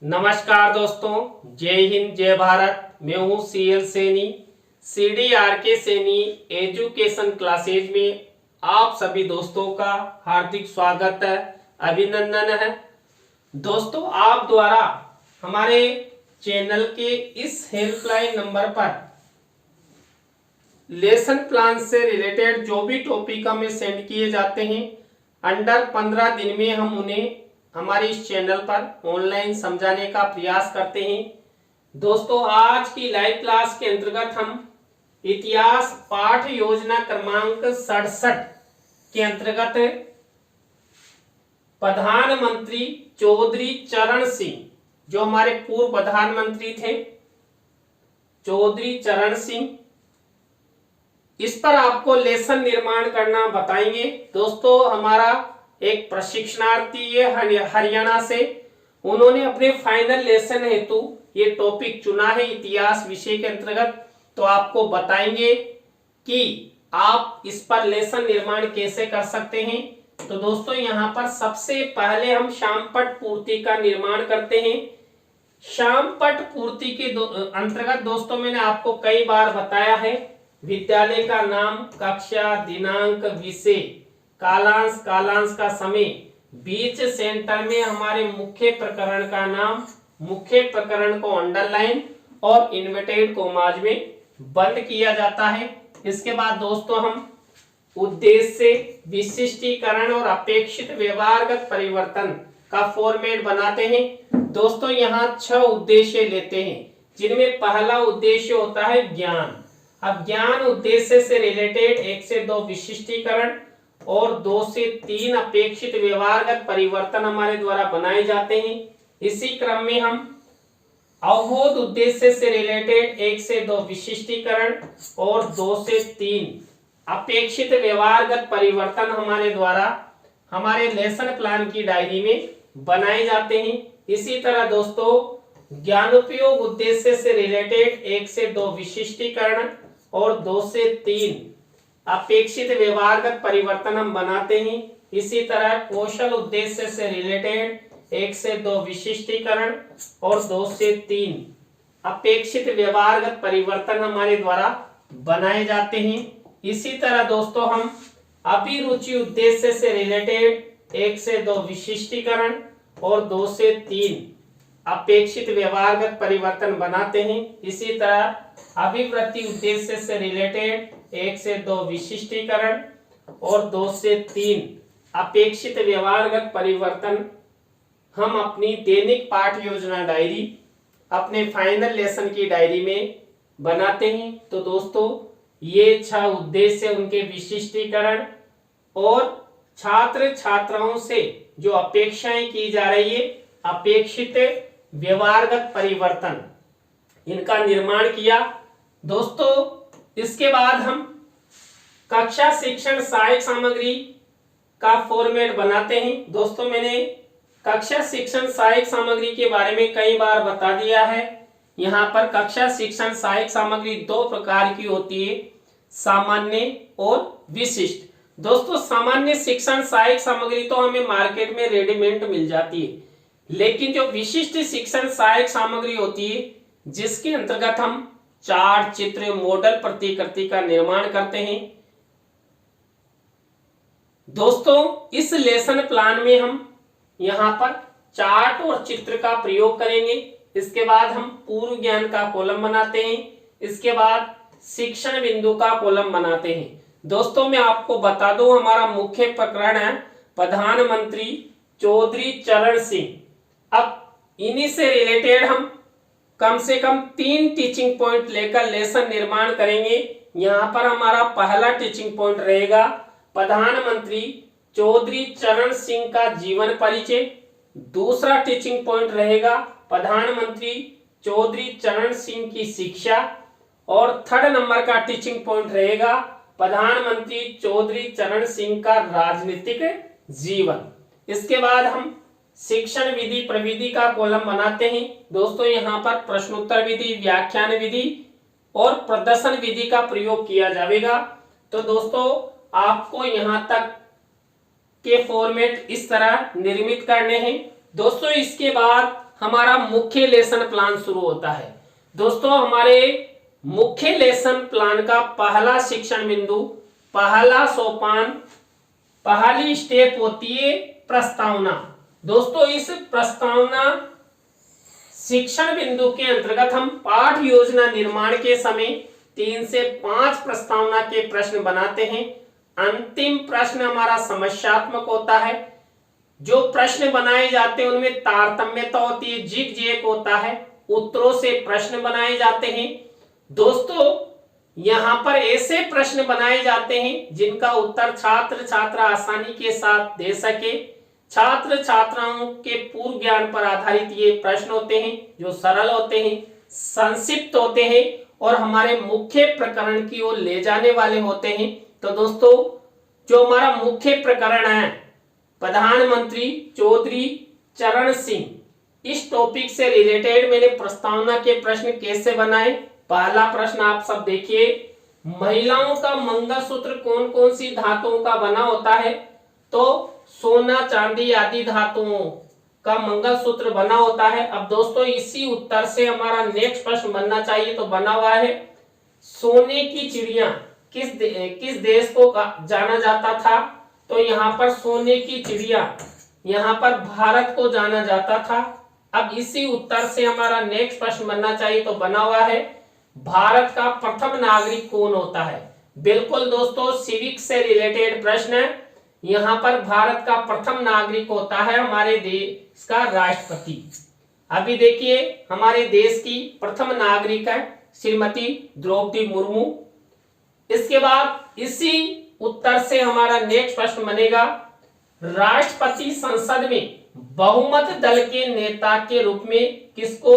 नमस्कार दोस्तों, जय हिंद जय भारत। मैं हूं CL Saini, CDRK Saini education classes में आप सभी दोस्तों का हार्दिक स्वागत है, अभिनंदन है। दोस्तों, आप द्वारा हमारे चैनल के इस हेल्पलाइन नंबर पर लेसन प्लान से रिलेटेड जो भी टॉपिक हमें सेंड किए जाते हैं, अंडर 15 दिन में हम उन्हें हमारे इस चैनल पर ऑनलाइन समझाने का प्रयास करते हैं। दोस्तों, आज की लाइव क्लास के अंतर्गत हम इतिहास पाठ योजना क्रमांक 67 के अंतर्गत प्रधानमंत्री चौधरी चरण सिंह, जो हमारे पूर्व प्रधानमंत्री थे चौधरी चरण सिंह, इस पर आपको लेसन निर्माण करना बताएंगे। दोस्तों, हमारा एक प्रशिक्षणार्थी है हरियाणा से, उन्होंने अपने फाइनल लेसन हेतु ये टॉपिक चुना है इतिहास विषय के अंतर्गत। तो आपको बताएंगे कि आप इस पर लेसन निर्माण कैसे कर सकते हैं। तो दोस्तों, यहाँ पर सबसे पहले हम शामपट पूर्ति का निर्माण करते हैं। शामपट पूर्ति के अंतर्गत दोस्तों, मैंने आपको कई बार बताया है, विद्यालय का नाम, कक्षा, दिनांक, विषय, कालांश, कालांश का समय, बीच सेंटर में हमारे मुख्य प्रकरण का नाम, मुख्य प्रकरण को अंडरलाइन और इन्वर्टेड कॉमाज में बंद किया जाता है। इसके बाद दोस्तों, हम उद्देश्य, विशिष्टीकरण और अपेक्षित व्यवहारगत परिवर्तन का फॉर्मेट बनाते हैं। दोस्तों, यहाँ 6 उद्देश्य लेते हैं, जिनमें पहला उद्देश्य होता है ज्ञान। अब ज्ञान उद्देश्य से रिलेटेड 1 से 2 विशिष्टीकरण और 2 से 3 अपेक्षित व्यवहारगत परिवर्तन हमारे द्वारा बनाए जाते हैं। इसी क्रम में हम अवबोध उद्देश्य से रिलेटेड 1 से 2 विशिष्टीकरण और 2 से 3 अपेक्षित व्यवहारगत परिवर्तन हमारे द्वारा हमारे लेसन प्लान की डायरी में बनाए जाते हैं। इसी तरह दोस्तों, ज्ञानोपयोग उद्देश्य से रिलेटेड 1 से 2 विशिष्टीकरण और 2 से 3 अपेक्षित व्यवहारगत परिवर्तन हम बनाते हैं। इसी तरह कौशल उद्देश्य से रिलेटेड 1 से 2 विशिष्टीकरण और 2 से 3 अपेक्षित व्यवहारगत परिवर्तन हमारे द्वारा बनाए जाते हैं। इसी तरह दोस्तों, हम अभिरुचि उद्देश्य से रिलेटेड 1 से 2 विशिष्टीकरण और 2 से 3 अपेक्षित व्यवहारगत परिवर्तन बनाते हैं। इसी तरह अभिवृत्ति उद्देश्य से रिलेटेड 1 से 2 विशिष्टीकरण और 2 से 3 अपेक्षित व्यवहारगत परिवर्तन हम अपनी दैनिक पाठ योजना डायरी, अपने फाइनल लेसन की डायरी में बनाते हैं। तो दोस्तों, ये 6 उद्देश्य, उनके विशिष्टीकरण और छात्र छात्राओं से जो अपेक्षाएं की जा रही है, अपेक्षित व्यवहारगत परिवर्तन, इनका निर्माण किया। दोस्तों, इसके बाद हम कक्षा शिक्षण सहायक सामग्री का फॉर्मेट बनाते हैं। दोस्तों, मैंने कक्षा शिक्षण सहायक सामग्री के बारे में कई बार बता दिया है। यहाँ पर कक्षा शिक्षण सहायक सामग्री 2 प्रकार की होती है, सामान्य और विशिष्ट। दोस्तों, सामान्य शिक्षण सहायक सामग्री तो हमें मार्केट में रेडीमेड मिल जाती है, लेकिन जो विशिष्ट शिक्षण सहायक सामग्री होती है, जिसके अंतर्गत हम चार्ट, चित्र, मॉडल, प्रतिकृति का निर्माण करते हैं। दोस्तों, इस लेसन प्लान में हम यहाँ पर चार्ट और चित्र का प्रयोग करेंगे। इसके बाद हम पूर्व ज्ञान का कॉलम बनाते हैं। इसके बाद शिक्षण बिंदु का कॉलम बनाते हैं। दोस्तों, मैं आपको बता दूं, हमारा मुख्य प्रकरण है प्रधानमंत्री चौधरी चरण सिंह। अब इन्हीं से रिलेटेड हम कम से कम 3 टीचिंग पॉइंट लेकर लेसन निर्माण करेंगे। यहाँ पर हमारा पहला टीचिंग पॉइंट रहेगा प्रधानमंत्री चौधरी चरण सिंह का जीवन परिचय। दूसरा टीचिंग पॉइंट रहेगा प्रधानमंत्री चौधरी चरण सिंह की शिक्षा। और 3rd नंबर का टीचिंग पॉइंट रहेगा प्रधानमंत्री चौधरी चरण सिंह का राजनीतिक जीवन। इसके बाद हम शिक्षण विधि प्रविधि का कॉलम बनाते हैं। दोस्तों, यहाँ पर प्रश्नोत्तर विधि, व्याख्यान विधि और प्रदर्शन विधि का प्रयोग किया जाएगा। तो दोस्तों, आपको यहाँ तक के फॉर्मेट इस तरह निर्मित करने हैं। दोस्तों, इसके बाद हमारा मुख्य लेसन प्लान शुरू होता है। दोस्तों हमारे मुख्य लेसन प्लान का पहला शिक्षण बिंदु, पहला सोपान, पहली स्टेप होती है प्रस्तावना। दोस्तों इस प्रस्तावना शिक्षण बिंदु के अंतर्गत हम पाठ योजना निर्माण के समय 3 से 5 प्रस्तावना के प्रश्न बनाते हैं। अंतिम प्रश्न हमारा समस्यात्मक होता है। जो प्रश्न बनाए जाते हैं उनमें तारतम्यता होती है, जिग जैग होता है, उत्तरों से प्रश्न बनाए जाते हैं। दोस्तों यहाँ पर ऐसे प्रश्न बनाए जाते हैं जिनका उत्तर छात्र छात्रा आसानी के साथ दे सके। छात्र छात्राओं के पूर्व ज्ञान पर आधारित ये प्रश्न होते हैं जो सरल होते हैं, संक्षिप्त होते हैं और हमारे मुख्य प्रकरण की ओर ले जाने वाले होते हैं। तो दोस्तों जो हमारा मुख्य प्रकरण है प्रधानमंत्री चौधरी चरण सिंह, इस टॉपिक से रिलेटेड मैंने प्रस्तावना के प्रश्न कैसे बनाए। पहला प्रश्न आप सब देखिए, महिलाओं का मंगलसूत्र कौन कौन सी धातुओं का बना होता है? तो सोना चांदी आदि धातुओं का मंगलसूत्र बना होता है। अब दोस्तों इसी उत्तर से हमारा नेक्स्ट प्रश्न बनना चाहिए, तो बना हुआ है सोने की चिड़िया किस देश को जाना जाता था? तो यहाँ पर सोने की चिड़िया यहाँ पर भारत को जाना जाता था। अब इसी उत्तर से हमारा नेक्स्ट प्रश्न बनना चाहिए, तो बना हुआ है भारत का प्रथम नागरिक कौन होता है? बिल्कुल दोस्तों सिविक से रिलेटेड प्रश्न है। यहाँ पर भारत का प्रथम नागरिक होता है हमारे देश का राष्ट्रपति। अभी देखिए हमारे देश की प्रथम नागरिक है श्रीमती द्रौपदी मुर्मू। इसके बाद इसी उत्तर से हमारा नेक्स्ट प्रश्न बनेगा, राष्ट्रपति संसद में बहुमत दल के नेता के रूप में किसको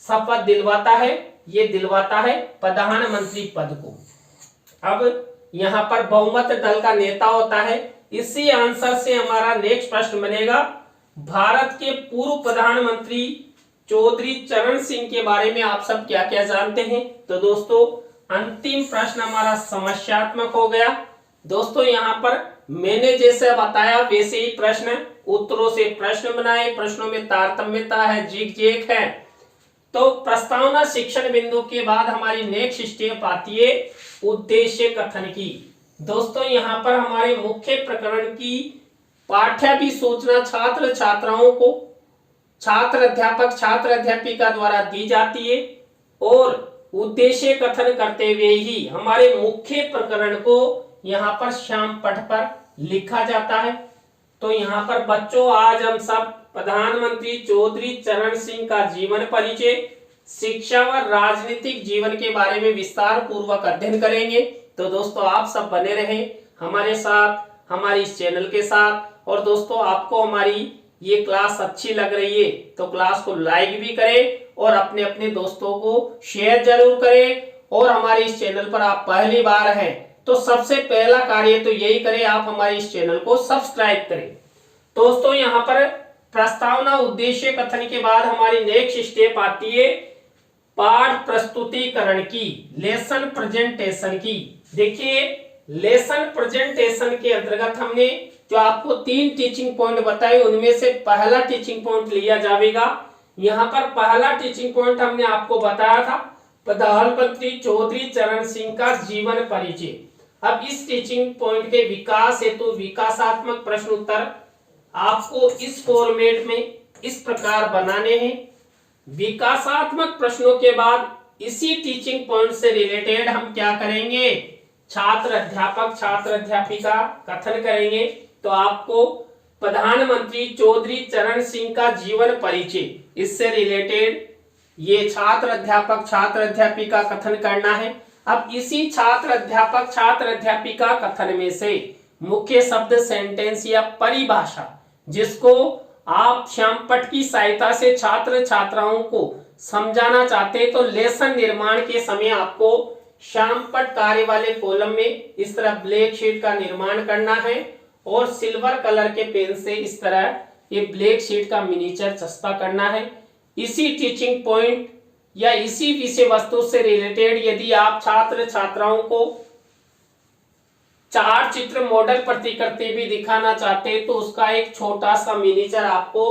शपथ दिलवाता है? ये दिलवाता है प्रधानमंत्री पद को। अब यहाँ पर बहुमत दल का नेता होता है। इसी आंसर से हमारा नेक्स्ट प्रश्न बनेगा, भारत के पूर्व प्रधानमंत्री चौधरी चरण सिंह के बारे में आप सब क्या क्या जानते हैं? तो दोस्तों अंतिम प्रश्न हमारा समस्यात्मक हो गया। दोस्तों यहाँ पर मैंने जैसे बताया वैसे ही प्रश्न, उत्तरों से प्रश्न बनाए, प्रश्नों में तारतम्यता है, जिग जैग है। तो प्रस्तावना शिक्षण बिंदु के बाद हमारी नेक्स्ट स्टेप आती है उद्देश्य कथन की। दोस्तों यहाँ पर हमारे मुख्य प्रकरण की पाठ्याभिसूचना छात्र छात्राओं को छात्र अध्यापक छात्र अध्यापिका द्वारा दी जाती है और उद्देश्य कथन करते हुए ही हमारे मुख्य प्रकरण को यहाँ पर श्याम पट पर लिखा जाता है। तो यहाँ पर बच्चों आज हम सब प्रधानमंत्री चौधरी चरण सिंह का जीवन परिचय, शिक्षा व राजनीतिक जीवन के बारे में विस्तार पूर्वक अध्ययन करेंगे। तो दोस्तों आप सब बने रहें हमारे साथ, हमारे इस चैनल के साथ। और दोस्तों आपको हमारी ये क्लास अच्छी लग रही है तो क्लास को लाइक भी करें और अपने अपने दोस्तों को शेयर जरूर करें। और हमारे इस चैनल पर आप पहली बार हैं तो सबसे पहला कार्य तो यही करें, आप हमारे इस चैनल को सब्सक्राइब करें। दोस्तों यहाँ पर प्रस्तावना उद्देश्य कथन के बाद हमारी नेक्स्ट स्टेप आती है पाठ प्रस्तुतिकरण की, लेसन प्रेजेंटेशन की। देखिए लेसन प्रेजेंटेशन के अंतर्गत हमने जो आपको 3 टीचिंग पॉइंट बताए उनमें से पहला टीचिंग पॉइंट लिया जाएगा। यहाँ पर पहला टीचिंग पॉइंट हमने आपको बताया था प्रधानमंत्री चौधरी चरण सिंह का जीवन परिचय। अब इस टीचिंग पॉइंट के विकास हेतु विकासात्मक प्रश्न उत्तर आपको इस फॉर्मेट में इस प्रकार बनाने हैं। विकासात्मक प्रश्नों के बाद इसी टीचिंग पॉइंट से रिलेटेड हम क्या करेंगे, छात्र अध्यापक छात्र अध्यापिका कथन करेंगे। तो आपको प्रधानमंत्री चौधरी चरण सिंह का जीवन परिचय, इससे रिलेटेड ये छात्र अध्यापक छात्र अध्यापिका कथन करना है। अब इसी छात्र अध्यापक छात्र अध्यापिका कथन में से मुख्य शब्द सेंटेंस या परिभाषा जिसको आप श्यामपट्ट की सहायता से छात्र छात्राओं को समझाना चाहते हैं तो लेसन निर्माण के समय आपको श्यामपट्ट कार्य वाले कॉलम में इस तरह ब्लैक शीट का निर्माण करना है और सिल्वर कलर के पेन से इस तरह ये ब्लैक शीट का मिनिएचर चस्पा करना है। इसी टीचिंग पॉइंट या इसी विषय वस्तु से रिलेटेड यदि आप छात्र छात्राओं को 4 चित्र मॉडल प्रतिकृति भी दिखाना चाहते हैं तो उसका एक छोटा सा मिनिएचर आपको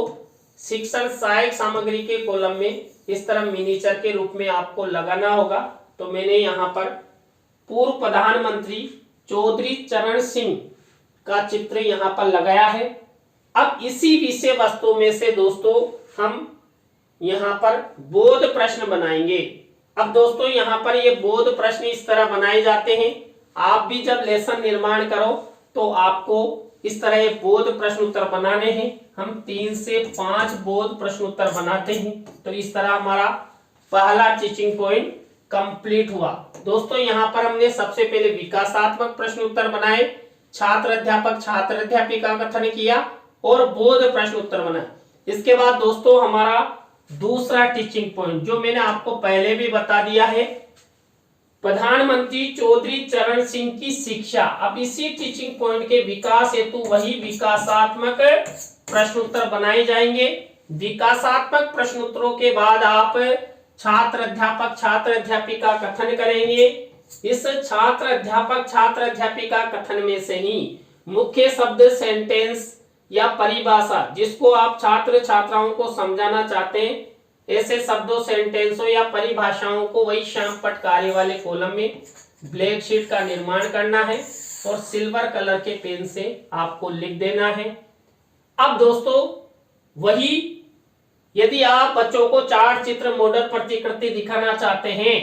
शिक्षण सहायक सामग्री के कॉलम में इस तरह मिनीचर के रूप में आपको लगाना होगा। तो मैंने यहाँ पर पूर्व प्रधानमंत्री चौधरी चरण सिंह का चित्र यहाँ पर लगाया है। अब इसी विषय वस्तु में से दोस्तों हम यहाँ पर बोध प्रश्न बनाएंगे। अब दोस्तों यहाँ पर ये बोध प्रश्न इस तरह बनाए जाते हैं। आप भी जब लेसन निर्माण करो तो आपको इस तरह ये बोध प्रश्न उत्तर बनाने हैं। हम 3 से 5 बोध प्रश्न उत्तर बनाते हैं। तो इस तरह हमारा पहला टीचिंग पॉइंट कंप्लीट हुआ। दोस्तों यहाँ पर हमने सबसे पहले विकासात्मक प्रश्न उत्तर बनाए, छात्र अध्यापक छात्र अध्यापिका का कथन किया और बोध प्रश्न उत्तर बनाए। इसके बाद दोस्तों हमारा दूसरा टीचिंग पॉइंट जो मैंने आपको पहले भी बता दिया है, प्रधानमंत्री चौधरी चरण सिंह की शिक्षा। अब इसी टीचिंग पॉइंट के विकास हेतु वही विकासात्मक प्रश्न उत्तर बनाए जाएंगे। विकासात्मक प्रश्न उत्तरों के बाद आप छात्र अध्यापक छात्र अध्यापिका कथन करेंगे। इस छात्र अध्यापक छात्र अध्यापिका कथन में से ही मुख्य शब्द सेंटेंस या परिभाषा जिसको आप छात्र छात्राओं को समझाना चाहते हैं, ऐसे शब्दों सेंटेंसों या परिभाषाओं को वही श्याम पट्ट कार्य वाले कॉलम में ब्लैक शीट का निर्माण करना है और सिल्वर कलर के पेन से आपको लिख देना है। अब दोस्तों वही यदि आप बच्चों को चार्ट चित्र मॉडल प्रतिकृति दिखाना चाहते हैं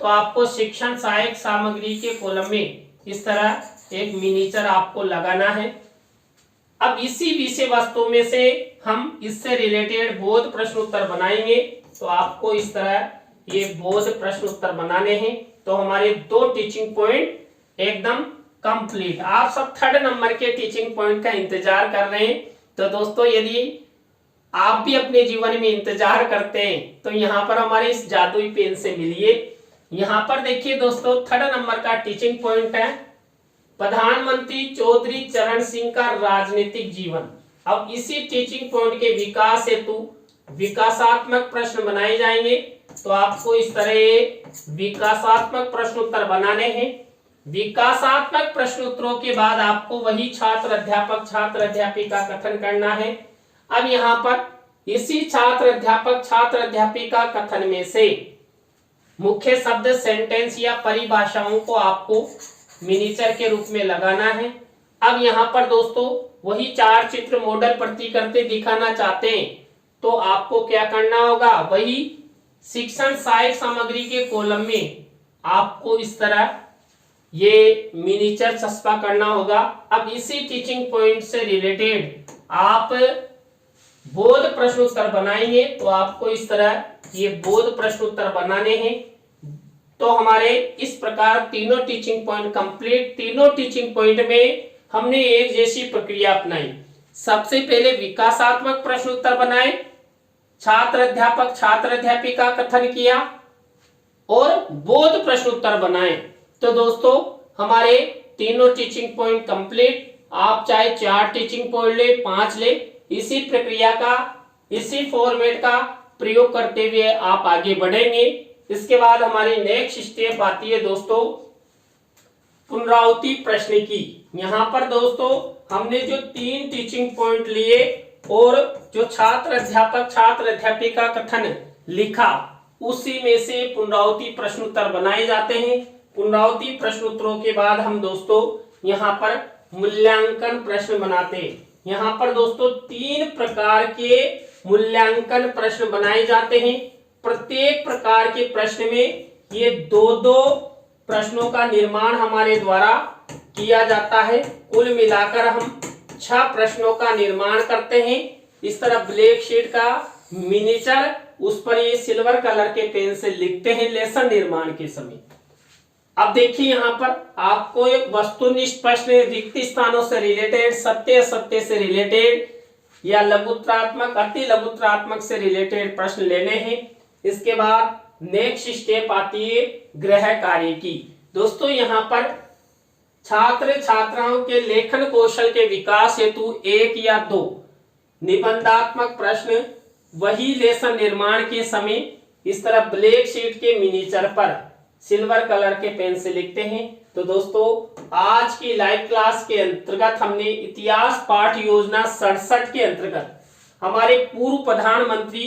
तो आपको शिक्षण सहायक सामग्री के कॉलम में इस तरह एक मिनीचर आपको लगाना है। अब इसी विषय वस्तु में से हम इससे रिलेटेड बोध प्रश्न उत्तर बनाएंगे। तो आपको इस तरह ये बोध प्रश्न उत्तर बनाने हैं। तो हमारे 2 टीचिंग पॉइंट एकदम कंप्लीट। आप सब 3rd नंबर के टीचिंग पॉइंट का इंतजार कर रहे हैं। तो दोस्तों यदि आप भी अपने जीवन में इंतजार करते हैं तो यहाँ पर हमारे इस जादुई पेन से मिलिए। यहाँ पर देखिए दोस्तों 3rd नंबर का टीचिंग पॉइंट है प्रधानमंत्री चौधरी चरण सिंह का राजनीतिक जीवन। अब इसी टीचिंग पॉइंट के विकास हेतु विकासात्मक प्रश्न बनाए जाएंगे। तो आपको इस तरह विकासात्मक प्रश्न उत्तर बनाने हैं। विकासात्मक प्रश्न उत्तरों के बाद आपको वही छात्र अध्यापक छात्र अध्यापिका कथन करना है। अब यहाँ पर इसी छात्र अध्यापक छात्र अध्यापिका कथन में से मुख्य शब्द सेंटेंस या परिभाषाओं को आपको मिनीचर के रूप में लगाना है। अब यहाँ पर दोस्तों वही 4 चित्र मॉडल प्रतिकृति दिखाना चाहते हैं तो आपको क्या करना होगा, वही शिक्षण सहायक सामग्री के कॉलम में आपको इस तरह ये मिनीचर चस्पा करना होगा। अब इसी टीचिंग पॉइंट से रिलेटेड आप बोध प्रश्न उत्तर बनाएंगे। तो आपको इस तरह ये बोध प्रश्न उत्तर बनाने हैं। तो हमारे इस प्रकार तीनों टीचिंग पॉइंट कंप्लीट। तीनों टीचिंग पॉइंट में हमने एक जैसी प्रक्रिया अपनाई। सबसे पहले विकासात्मक प्रश्न उत्तर बनाए, छात्र अध्यापक छात्र अध्यापिका कथन किया और बोध प्रश्न उत्तर बनाए। तो दोस्तों हमारे तीनों टीचिंग पॉइंट कंप्लीट। आप चाहे 4 टीचिंग पॉइंट ले 5 ले, इसी प्रक्रिया का इसी फॉर्मेट का प्रयोग करते हुए आप आगे बढ़ेंगे। इसके बाद हमारी नेक्स्ट स्टेप आती है दोस्तों पुनरावृत्ति प्रश्न की। यहाँ पर दोस्तों हमने जो 3 टीचिंग पॉइंट लिए और जो छात्र अध्यापक छात्र अध्यापिका कथन लिखा उसी में से पुनरावृत्ति प्रश्न उत्तर बनाए जाते हैं। पुनरावृत्ति प्रश्न उत्तरों के बाद हम दोस्तों यहाँ पर मूल्यांकन प्रश्न बनाते हैं। यहाँ पर दोस्तों 3 प्रकार के मूल्यांकन प्रश्न बनाए जाते हैं। प्रत्येक प्रकार के प्रश्न में ये 2-2 प्रश्नों का निर्माण हमारे द्वारा किया जाता है। कुल मिलाकर हम 6 प्रश्नों का निर्माण करते हैं। इस तरह ब्लैक शीट का मिनीचर, उस पर ये सिल्वर कलर के पेन से लिखते हैं लेसन निर्माण के समय। अब देखिए यहाँ पर आपको एक वस्तुनिष्ठ प्रश्न रिक्त स्थानों से रिलेटेड, सत्य असत्य से रिलेटेड या लघुत्रात्मक अति लघुत्रात्मक से रिलेटेड प्रश्न लेने हैं। इसके बाद नेक्स्ट स्टेप आती है गृह कार्य की। दोस्तों यहाँ पर छात्र छात्राओं के लेखन कौशल के विकास हेतु 1 या 2 निबंधात्मक प्रश्न वही लेसन निर्माण के समय इस तरह ब्लैक शीट के मिनीचर पर सिल्वर कलर के पेन से लिखते हैं। तो दोस्तों आज की लाइव क्लास के अंतर्गत हमने इतिहास पाठ योजना 67 के अंतर्गत हमारे पूर्व प्रधानमंत्री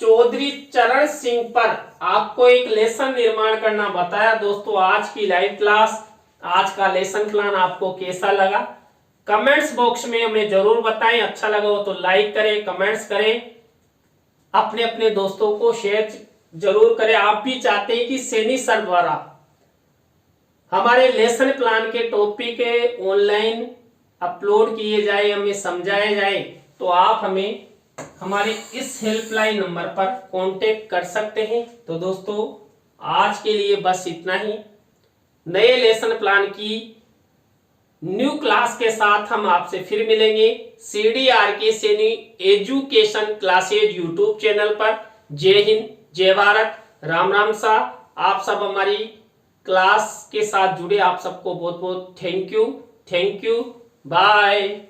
चौधरी चरण सिंह पर आपको एक लेसन निर्माण करना बताया। दोस्तों आज की लाइव क्लास, आज का लेसन प्लान आपको कैसा लगा कमेंट्स बॉक्स में हमें जरूर बताएं। अच्छा लगा हो तो लाइक करें, कमेंट्स करें, अपने अपने दोस्तों को शेयर जरूर करें। आप भी चाहते हैं कि सैनी सर द्वारा हमारे लेसन प्लान के टॉपिक ऑनलाइन अपलोड किए जाए, हमें समझाया जाए, तो आप हमें हमारे इस हेल्पलाइन नंबर पर कांटेक्ट कर सकते हैं। तो दोस्तों आज के लिए बस इतना ही। नए लेसन प्लान की न्यू क्लास के साथ हम आपसे फिर मिलेंगे CDRK Saini education classes YouTube channel पर। जय हिंद, जय भारत, राम राम सा। आप सब हमारी क्लास के साथ जुड़े, आप सबको बहुत बहुत थैंक यू, बाय।